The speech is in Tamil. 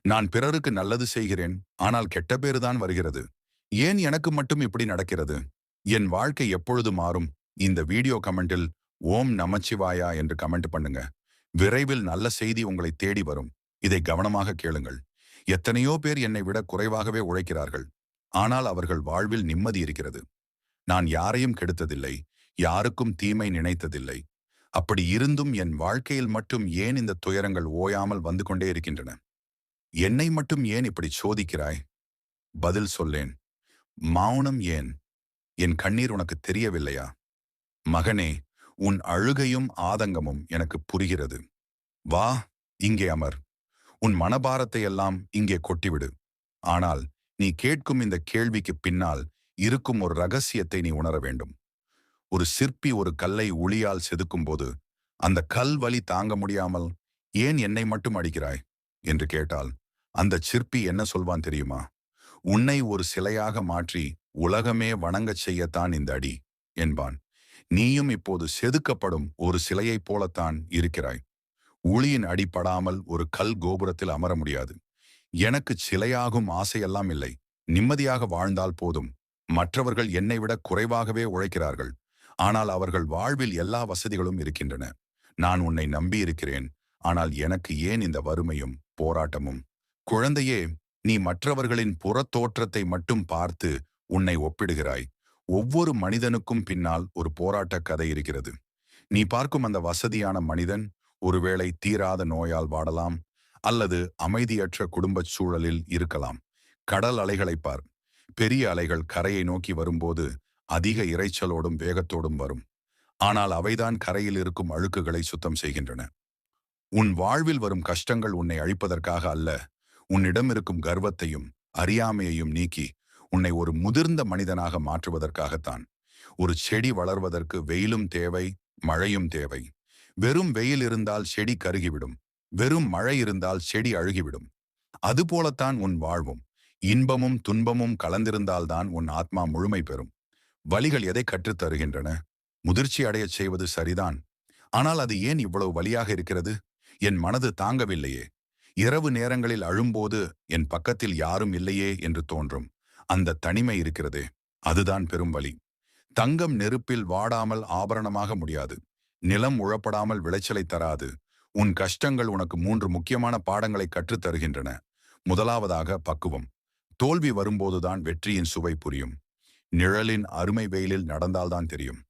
நான் பிறருக்கு நல்லது செய்கிறேன், ஆனால் கெட்ட பேறுதான் வருகிறது. ஏன் எனக்கு மட்டும் இப்படி நடக்கிறது? என் வாழ்க்கை எப்பொழுது மாறும்? இந்த வீடியோ கமெண்டில் ஓம் நமச்சிவாயா என்று கமெண்ட் பண்ணுங்க. விரைவில் நல்ல செய்தி உங்களை தேடி வரும். இதை கவனமாக கேளுங்கள். எத்தனையோ பேர் என்னை விட குறைவாகவே உழைக்கிறார்கள். ஆனால் அவர்கள் வாழ்வில் நிம்மதி இருக்கிறது. நான் யாரையும் கெடுத்ததில்லை. யாருக்கும் தீமை நினைத்ததில்லை. அப்படி இருந்தும் என் வாழ்க்கையில் மட்டும் ஏன் இந்த துயரங்கள் ஓயாமல் வந்து கொண்டே இருக்கின்றன? என்னை மட்டும் ஏன் இப்படி சோதிக்கிறாய்? பதில் சொல்லேன். மௌனம் ஏன்? என் கண்ணீர் உனக்கு தெரியவில்லையா? மகனே, உன் அழுகையும் ஆதங்கமும் எனக்கு புரிகிறது. வா, இங்கே அமர். உன் மனபாரத்தை எல்லாம் இங்கே கொட்டிவிடு. ஆனால் நீ கேட்கும் இந்த கேள்விக்கு பின்னால் இருக்கும் ஒரு ரகசியத்தை நீ உணர வேண்டும். ஒரு சிற்பி ஒரு கல்லை உளியால் செதுக்கும் போது அந்த கல் வலி தாங்க முடியாமல் ஏன் என்னை மட்டும் அடிக்கிறாய் என்று கேட்டால் அந்த சிற்பி என்ன சொல்வான் தெரியுமா? உன்னை ஒரு சிலையாக மாற்றி உலகமே வணங்கச் செய்யத்தான் இந்த அடி என்பான். நீயும் இப்போது செதுக்கப்படும் ஒரு சிலையைப் போலத்தான் இருக்கிறாய். உளியின் அடிபடாமல் ஒரு கல் கோபுரத்தில் அமர முடியாது. எனக்கு சிலையாகும் ஆசையெல்லாம் இல்லை. நிம்மதியாக வாழ்ந்தால் போதும். மற்றவர்கள் என்னை விட குறைவாகவே உழைக்கிறார்கள். ஆனால் அவர்கள் வாழ்வில் எல்லா வசதிகளும் இருக்கின்றன. நான் உன்னை நம்பியிருக்கிறேன். ஆனால் எனக்கு ஏன் இந்த வறுமையும் போராட்டமும்? குழந்தையே, நீ மற்றவர்களின் புறத்தோற்றத்தை மட்டும் பார்த்து உன்னை ஒப்பிடுகிறாய். ஒவ்வொரு மனிதனுக்கும் பின்னால் ஒரு போராட்ட கதை இருக்கிறது. நீ பார்க்கும் அந்த வசதியான மனிதன் ஒருவேளை தீராத நோயால் வாடலாம், அல்லது அமைதியற்ற குடும்பச் சூழலில் இருக்கலாம். கடல் அலைகளை பார். பெரிய அலைகள் கரையை நோக்கி வரும்போது அதிக இரைச்சலோடும் வேகத்தோடும் வரும். ஆனால் அவைதான் கரையில் இருக்கும் அழுக்குகளை சுத்தம் செய்கின்றன. உன் வாழ்வில் வரும் கஷ்டங்கள் உன்னை அழிப்பதற்காக அல்ல, உன்னிடம் இருக்கும் கர்வத்தையும் அறியாமையையும் நீக்கி உன்னை ஒரு முதிர்ந்த மனிதனாக மாற்றுவதற்காகத்தான். ஒரு செடி வளர்வதற்கு வெயிலும் தேவை, மழையும் தேவை. வெறும் வெயில் இருந்தால் செடி கருகிவிடும். வெறும் மழை இருந்தால் செடி அழுகிவிடும். அதுபோலத்தான் உன் வாழ்வும். இன்பமும் துன்பமும் கலந்திருந்தால்தான் உன் ஆத்மா முழுமை பெறும். வலிகள் எதை கற்றுத் தருகின்றன? முதிர்ச்சி அடையச் செய்வது சரிதான். ஆனால் அது ஏன் இவ்வளவு வலியாக இருக்கிறது? என் மனது தாங்கவில்லையே. இரவு நேரங்களில் அழும்போது என் பக்கத்தில் யாரும் இல்லையே என்று தோன்றும். அந்த தனிமை இருக்கிறதே, அதுதான் பெரும் வலி. தங்கம் நெருப்பில் வாடாமல் ஆபரணமாக முடியாது. நிலம் உழப்படாமல் விளைச்சலை தராது. உன் கஷ்டங்கள் உனக்கு 3 முக்கியமான பாடங்களை கற்றுத் தருகின்றன. முதலாவதாக பக்குவம். தோல்வி வரும்போதுதான் வெற்றியின் சுவை புரியும். நிழலின் அருமை வெயிலில் நடந்தால்தான் தெரியும்.